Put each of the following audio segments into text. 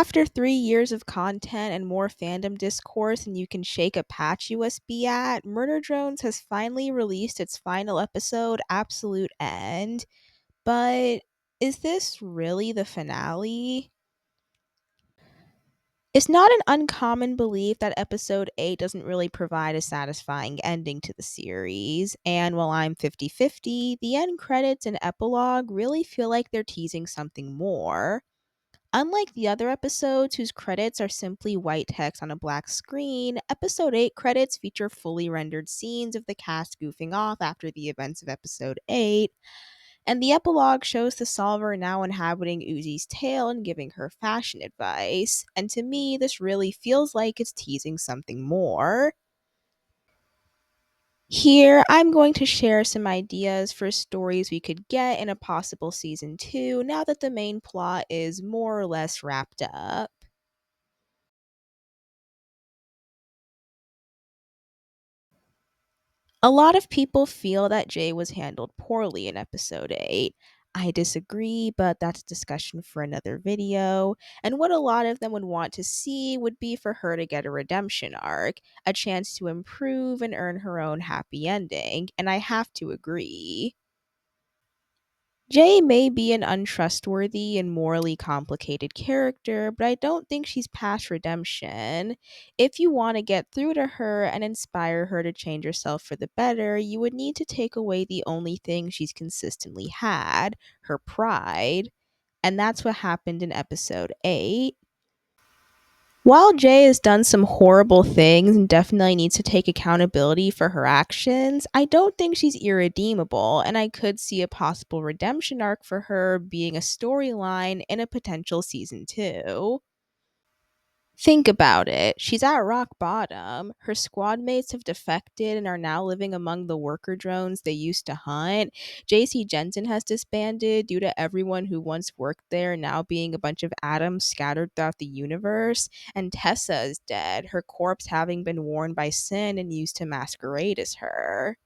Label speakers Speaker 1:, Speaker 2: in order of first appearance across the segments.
Speaker 1: After 3 years of content and more fandom discourse than you can shake a patch USB at, Murder Drones has finally released its final episode, Absolute End. But is this really the finale? It's not an uncommon belief that episode 8 doesn't really provide a satisfying ending to the series, and while I'm 50-50, the end credits and epilogue really feel like they're teasing something more. Unlike the other episodes, whose credits are simply white text on a black screen, episode 8 credits feature fully rendered scenes of the cast goofing off after the events of episode 8, and the epilogue shows the solver now inhabiting Uzi's tail and giving her fashion advice. And to me, this really feels like it's teasing something more. Here, I'm going to share some ideas for stories we could get in a possible season 2 now that the main plot is more or less wrapped up. A lot of people feel that Jay was handled poorly in episode 8. I disagree, but that's a discussion for another video. And what a lot of them would want to see would be for her to get a redemption arc, a chance to improve and earn her own happy ending. And I have to agree. Jay may be an untrustworthy and morally complicated character, but I don't think she's past redemption. If you want to get through to her and inspire her to change herself for the better, you would need to take away the only thing she's consistently had, her pride. And that's what happened in episode 8. While Jay has done some horrible things and definitely needs to take accountability for her actions, I don't think she's irredeemable, and I could see a possible redemption arc for her being a storyline in a potential season 2. Think about it. She's at rock bottom. Her squad mates have defected and are now living among the worker drones they used to hunt. JC Jensen has disbanded due to everyone who once worked there now being a bunch of atoms scattered throughout the universe. And Tessa is dead, her corpse having been worn by Sin and used to masquerade as her.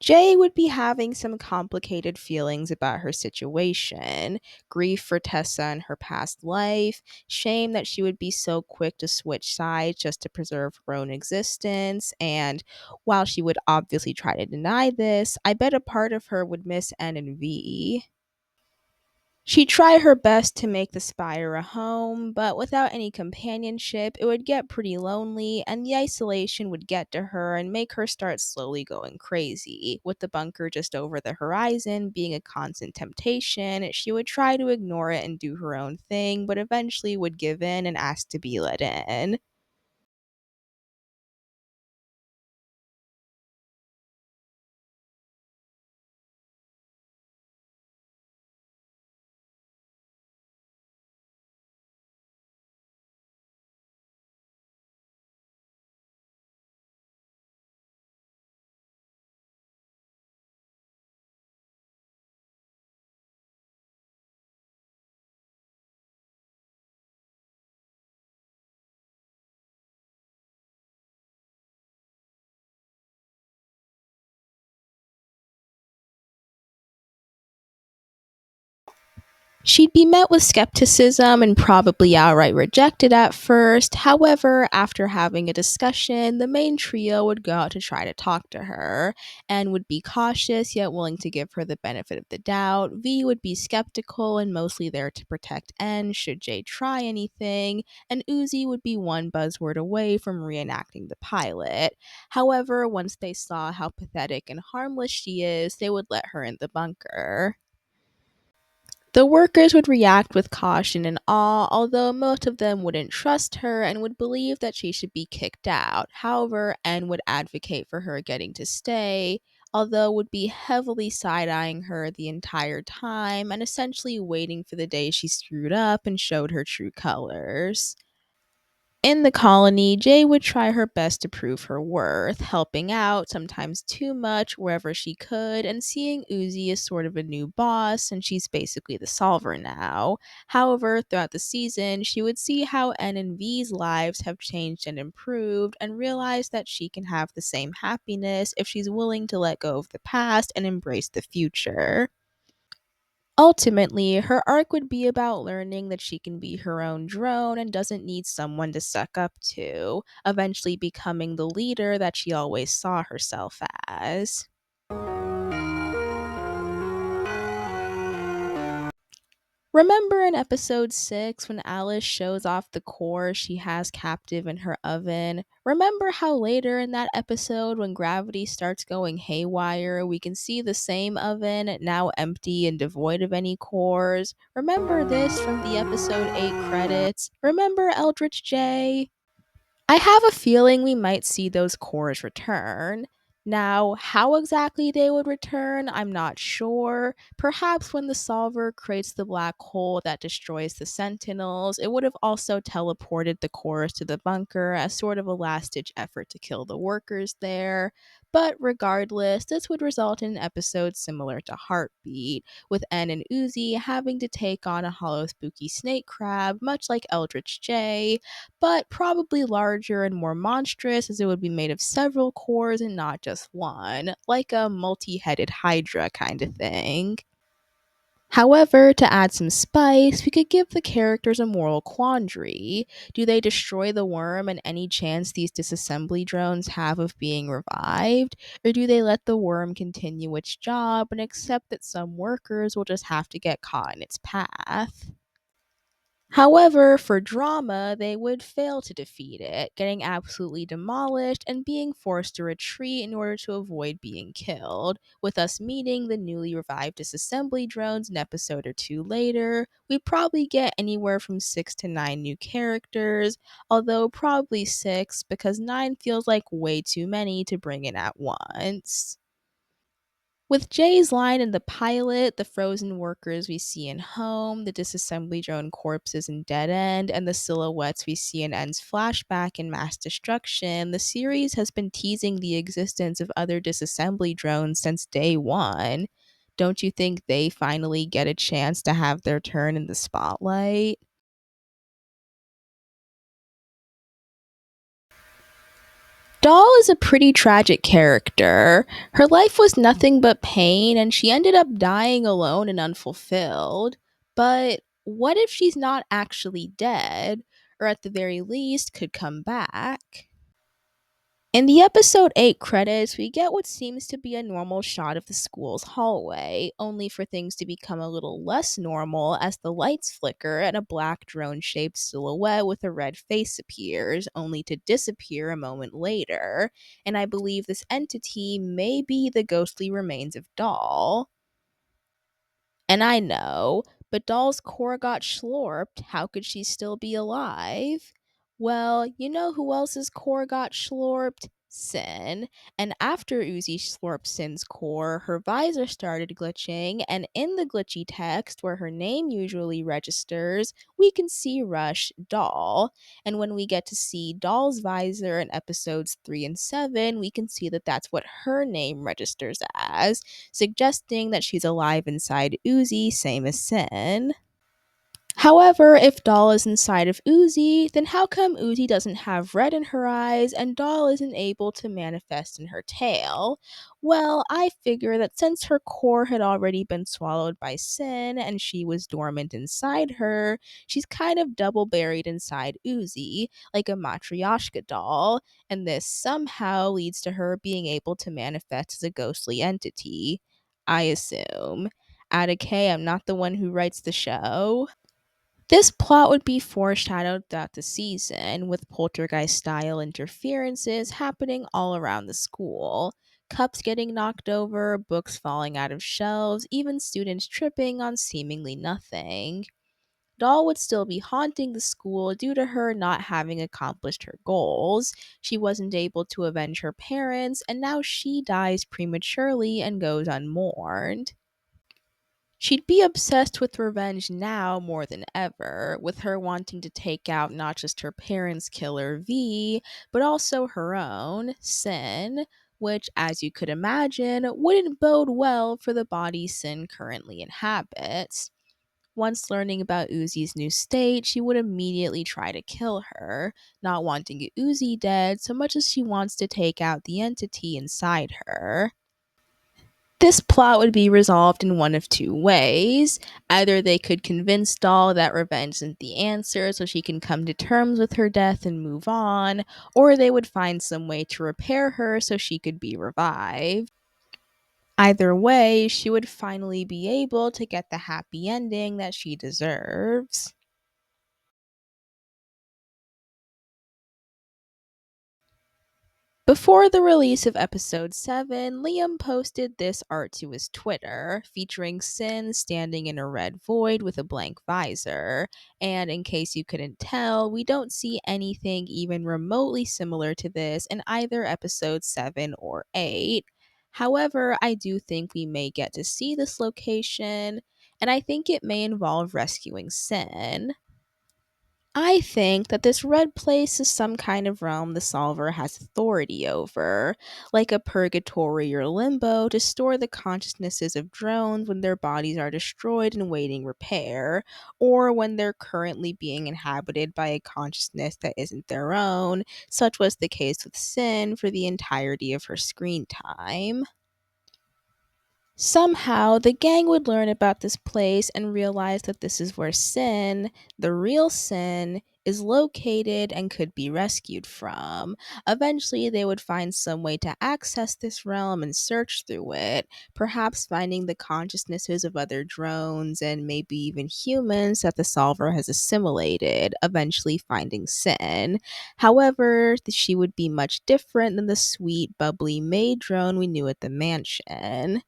Speaker 1: Jay would be having some complicated feelings about her situation, grief for Tessa and her past life, shame that she would be so quick to switch sides just to preserve her own existence, and while she would obviously try to deny this, I bet a part of her would miss N and V. She'd try her best to make the Spire a home, but without any companionship, it would get pretty lonely, and the isolation would get to her and make her start slowly going crazy. With the bunker just over the horizon being a constant temptation, she would try to ignore it and do her own thing, but eventually would give in and ask to be let in. She'd be met with skepticism and probably outright rejected at first. However, after having a discussion, the main trio would go out to try to talk to her and would be cautious yet willing to give her the benefit of the doubt. V would be skeptical and mostly there to protect N should Jay try anything, and Uzi would be one buzzword away from reenacting the pilot. However, once they saw how pathetic and harmless she is, they would let her in the bunker. The workers would react with caution and awe, although most of them wouldn't trust her and would believe that she should be kicked out. However, N would advocate for her getting to stay, although would be heavily side-eyeing her the entire time and essentially waiting for the day she screwed up and showed her true colors. In the colony, Jay would try her best to prove her worth, helping out, sometimes too much, wherever she could, and seeing Uzi as sort of a new boss, and she's basically the solver now. However, throughout the season, she would see how N and V's lives have changed and improved, and realize that she can have the same happiness if she's willing to let go of the past and embrace the future. Ultimately, her arc would be about learning that she can be her own drone and doesn't need someone to suck up to, eventually becoming the leader that she always saw herself as. Remember in episode 6 when Alice shows off the core she has captive in her oven? Remember how later in that episode, when gravity starts going haywire, we can see the same oven, now empty and devoid of any cores? Remember this from the episode 8 credits? Remember Eldritch J? I have a feeling we might see those cores return. Now, how exactly they would return, I'm not sure. Perhaps when the solver creates the black hole that destroys the sentinels, it would have also teleported the cores to the bunker as sort of a last ditch effort to kill the workers there. But regardless, this would result in an episode similar to Heartbeat, with N and Uzi having to take on a hollow spooky snake crab, much like Eldritch J, but probably larger and more monstrous as it would be made of several cores and not just one, like a multi headed Hydra kind of thing. However, to add some spice, we could give the characters a moral quandary. Do they destroy the worm and any chance these disassembly drones have of being revived? Or do they let the worm continue its job and accept that some workers will just have to get caught in its path? However, for drama, they would fail to defeat it, getting absolutely demolished and being forced to retreat in order to avoid being killed. With us meeting the newly revived disassembly drones an episode or two later, we'd probably get anywhere from 6 to 9 new characters, although probably 6 because 9 feels like way too many to bring in at once. With Jay's line in the pilot, the frozen workers we see in Home, the disassembly drone corpses in Dead End, and the silhouettes we see in End's flashback in Mass Destruction, the series has been teasing the existence of other disassembly drones since day one. Don't you think they finally get a chance to have their turn in the spotlight? Doll is a pretty tragic character. Her life was nothing but pain, and she ended up dying alone and unfulfilled. But what if she's not actually dead, or at the very least could come back? In the episode 8 credits, we get what seems to be a normal shot of the school's hallway, only for things to become a little less normal as the lights flicker and a black drone shaped silhouette with a red face appears, only to disappear a moment later. And I believe this entity may be the ghostly remains of Doll. And I know, but Doll's core got schlorped. How could she still be alive? Well, you know who else's core got schlorped? Sin. And after Uzi slurped Sin's core, her visor started glitching, and in the glitchy text where her name usually registers, we can see Rush Doll. And when we get to see Doll's visor in episodes 3 and 7, we can see that that's what her name registers as, suggesting that she's alive inside Uzi, same as Sin. However, if Doll is inside of Uzi, then how come Uzi doesn't have red in her eyes and Doll isn't able to manifest in her tail? Well, I figure that since her core had already been swallowed by Sin and she was dormant inside her, she's kind of double buried inside Uzi, like a Matryoshka doll, and this somehow leads to her being able to manifest as a ghostly entity. I assume. Add a K, I'm not the one who writes the show. This plot would be foreshadowed throughout the season, with poltergeist style interferences happening all around the school. Cups getting knocked over, books falling out of shelves, even students tripping on seemingly nothing. Doll would still be haunting the school due to her not having accomplished her goals. She wasn't able to avenge her parents, and now she dies prematurely and goes unmourned. She'd be obsessed with revenge now more than ever, with her wanting to take out not just her parents' killer V, but also her own, Sin, which, as you could imagine, wouldn't bode well for the body Sin currently inhabits. Once learning about Uzi's new state, she would immediately try to kill her, not wanting Uzi dead so much as she wants to take out the entity inside her. This plot would be resolved in one of two ways. Either they could convince Doll that revenge isn't the answer so she can come to terms with her death and move on, or they would find some way to repair her so she could be revived. Either way, she would finally be able to get the happy ending that she deserves. Before the release of episode 7, Liam posted this art to his Twitter, featuring Sin standing in a red void with a blank visor. And in case you couldn't tell, we don't see anything even remotely similar to this in either episode 7 or 8. However, I do think we may get to see this location, and I think it may involve rescuing Sin. I think that this red place is some kind of realm the solver has authority over, like a purgatory or limbo to store the consciousnesses of drones when their bodies are destroyed and waiting repair, or when they're currently being inhabited by a consciousness that isn't their own. Such was the case with Sin for the entirety of her screen time. Somehow, the gang would learn about this place and realize that this is where Sin, the real Sin, is located and could be rescued from. Eventually, they would find some way to access this realm and search through it, perhaps finding the consciousnesses of other drones and maybe even humans that the solver has assimilated, eventually finding Sin. However, she would be much different than the sweet, bubbly maid drone we knew at the mansion.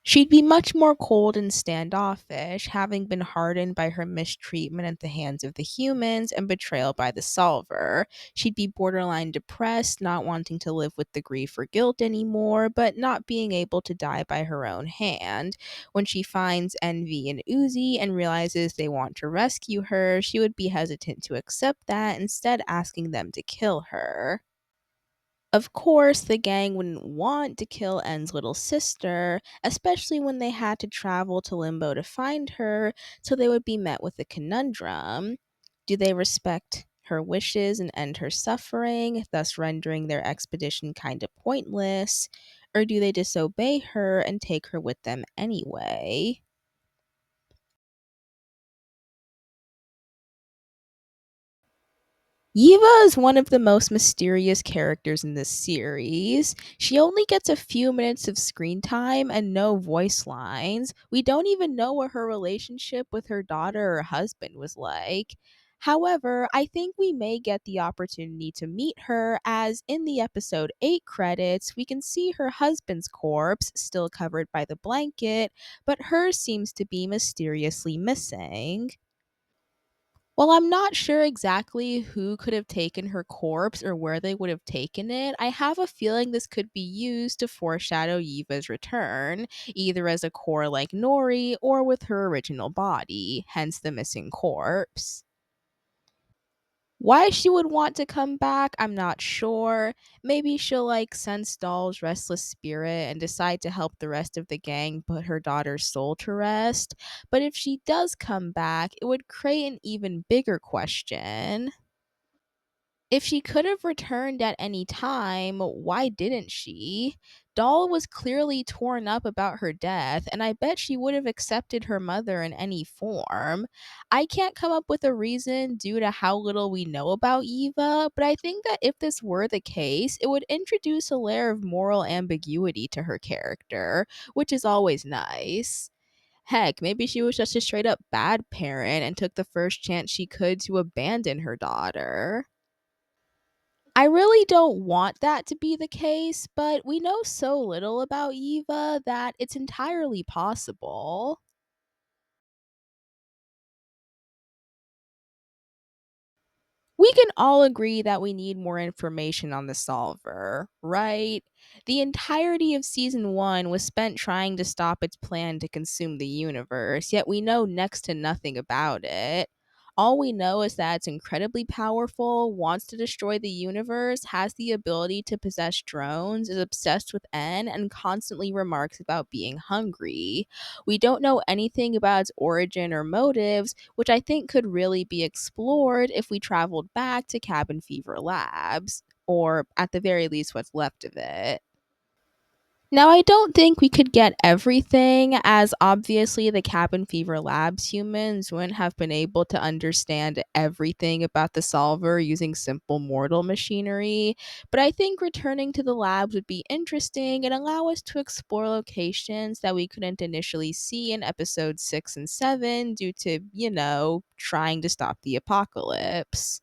Speaker 1: She'd be much more cold and standoffish, having been hardened by her mistreatment at the hands of the humans and betrayal by the solver. She'd be borderline depressed, not wanting to live with the grief or guilt anymore, but not being able to die by her own hand. When she finds Envy and Uzi and realizes they want to rescue her, she would be hesitant to accept that, instead asking them to kill her. Of course, the gang wouldn't want to kill En's little sister, especially when they had to travel to Limbo to find her, so they would be met with a conundrum. Do they respect her wishes and end her suffering, thus rendering their expedition kind of pointless? Or do they disobey her and take her with them anyway? Yeva is one of the most mysterious characters in this series. She only gets a few minutes of screen time and no voice lines. We don't even know what her relationship with her daughter or husband was like. However, I think we may get the opportunity to meet her, as in the episode 8 credits, we can see her husband's corpse still covered by the blanket, but hers seems to be mysteriously missing. While I'm not sure exactly who could have taken her corpse or where they would have taken it, I have a feeling this could be used to foreshadow Yiva's return, either as a core like Nori or with her original body, hence the missing corpse. Why she would want to come back, I'm not sure. Maybe she'll sense Doll's restless spirit and decide to help the rest of the gang put her daughter's soul to rest. But if she does come back, it would create an even bigger question. If she could have returned at any time, why didn't she? Doll was clearly torn up about her death, and I bet she would have accepted her mother in any form. I can't come up with a reason due to how little we know about Eva, but I think that if this were the case, it would introduce a layer of moral ambiguity to her character, which is always nice. Heck, maybe she was just a straight up bad parent and took the first chance she could to abandon her daughter. I really don't want that to be the case, but we know so little about Eva that it's entirely possible. We can all agree that we need more information on the solver, right? The entirety of season 1 was spent trying to stop its plan to consume the universe, yet we know next to nothing about it. All we know is that it's incredibly powerful, wants to destroy the universe, has the ability to possess drones, is obsessed with N, and constantly remarks about being hungry. We don't know anything about its origin or motives, which I think could really be explored if we traveled back to Cabin Fever Labs, or at the very least, what's left of it. Now, I don't think we could get everything, as obviously the Cabin Fever Labs humans wouldn't have been able to understand everything about the solver using simple mortal machinery. But I think returning to the labs would be interesting and allow us to explore locations that we couldn't initially see in episodes 6 and 7 due to, trying to stop the apocalypse.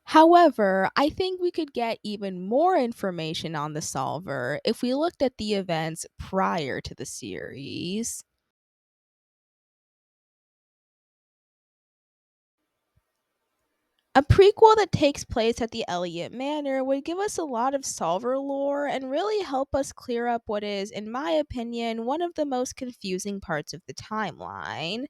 Speaker 1: However, I think we could get even more information on the solver if we looked at the events prior to the series. A prequel that takes place at the Elliot Manor would give us a lot of solver lore and really help us clear up what is, in my opinion, one of the most confusing parts of the timeline.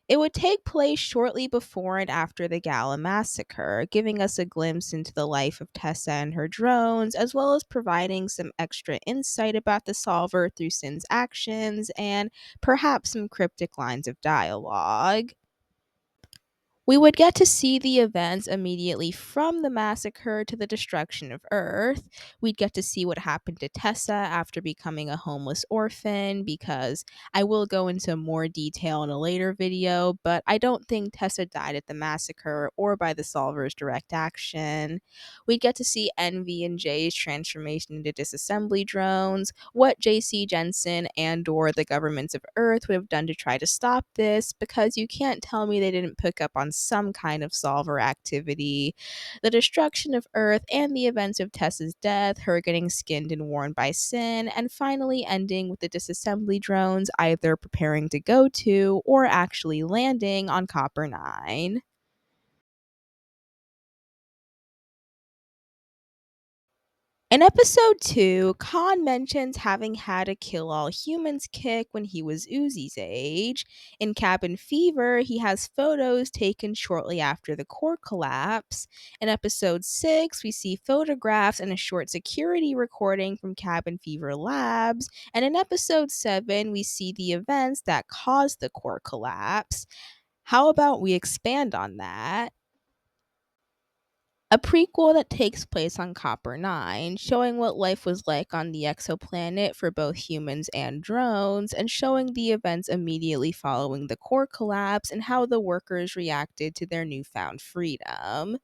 Speaker 1: It would take place shortly before and after the Gala massacre, giving us a glimpse into the life of Tessa and her drones, as well as providing some extra insight about the solver through Sin's actions and perhaps some cryptic lines of dialogue. We would get to see the events immediately from the massacre to the destruction of Earth. We'd get to see what happened to Tessa after becoming a homeless orphan, because I will go into more detail in a later video, but I don't think Tessa died at the massacre or by the Solver's direct action. We'd get to see Envy and Jay's transformation into disassembly drones, what JC Jensen and or the governments of Earth would have done to try to stop this, because you can't tell me they didn't pick up on some kind of solver activity. The destruction of Earth and the events of Tessa's death, her getting skinned and worn by Sin, and finally ending with the disassembly drones either preparing to go to or actually landing on Copper 9. In episode 2, Khan mentions having had a kill all humans kick when he was Uzi's age. In Cabin Fever, he has photos taken shortly after the core collapse. In episode 6, we see photographs and a short security recording from Cabin Fever Labs. And in episode 7, we see the events that caused the core collapse. How about we expand on that? A prequel that takes place on Copper 9, showing what life was like on the exoplanet for both humans and drones, and showing the events immediately following the core collapse and how the workers reacted to their newfound freedom.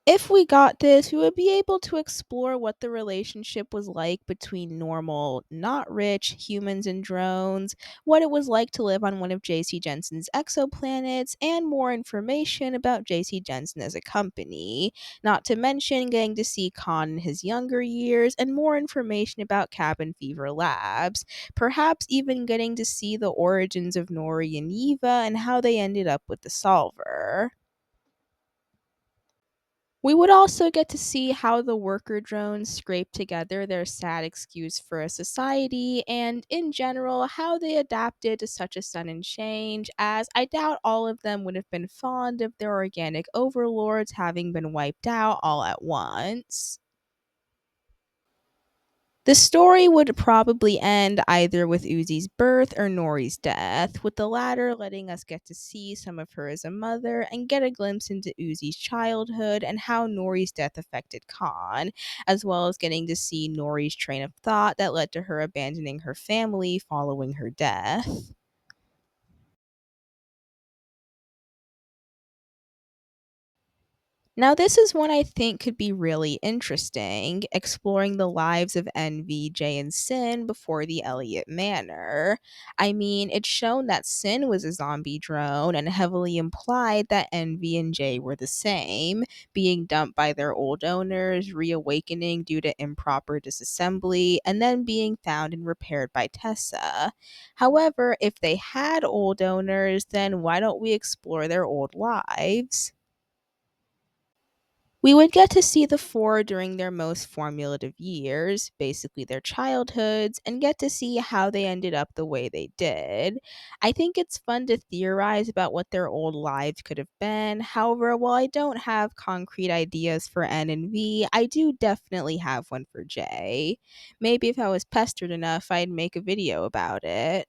Speaker 1: If we got this, we would be able to explore what the relationship was like between normal, not rich humans and drones, what it was like to live on one of JC Jensen's exoplanets, and more information about JC Jensen as a company. Not to mention getting to see Khan in his younger years and more information about Cabin Fever Labs. Perhaps even getting to see the origins of Nori and Yeva and how they ended up with the solver. We would also get to see how the worker drones scrape together their sad excuse for a society, and in general, how they adapted to such a sudden change, as I doubt all of them would have been fond of their organic overlords having been wiped out all at once. The story would probably end either with Uzi's birth or Nori's death, with the latter letting us get to see some of her as a mother and get a glimpse into Uzi's childhood and how Nori's death affected Khan, as well as getting to see Nori's train of thought that led to her abandoning her family following her death. Now, this is one I think could be really interesting, exploring the lives of Envy, Jay, and Sin before the Elliot Manor. I mean, it's shown that Sin was a zombie drone and heavily implied that Envy and Jay were the same, being dumped by their old owners, reawakening due to improper disassembly, and then being found and repaired by Tessa. However, if they had old owners, then why don't we explore their old lives? We would get to see the four during their most formative years, basically their childhoods, and get to see how they ended up the way they did. I think it's fun to theorize about what their old lives could have been. However, while I don't have concrete ideas for N and V, I do definitely have one for J. Maybe if I was pestered enough, I'd make a video about it.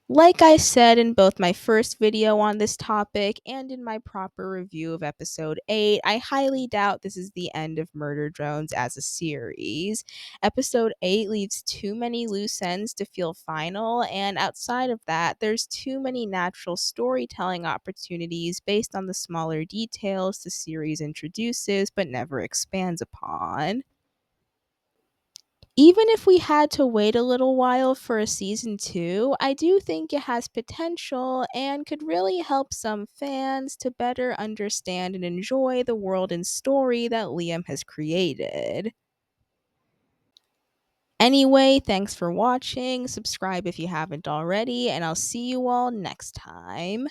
Speaker 1: Like I said in both my first video on this topic and in my proper review of episode 8, I highly doubt this is the end of Murder Drones as a series. Episode 8 leaves too many loose ends to feel final, and outside of that, there's too many natural storytelling opportunities based on the smaller details the series introduces but never expands upon. Even if we had to wait a little while for a season 2, I do think it has potential and could really help some fans to better understand and enjoy the world and story that Liam has created. Anyway, thanks for watching. Subscribe if you haven't already, and I'll see you all next time.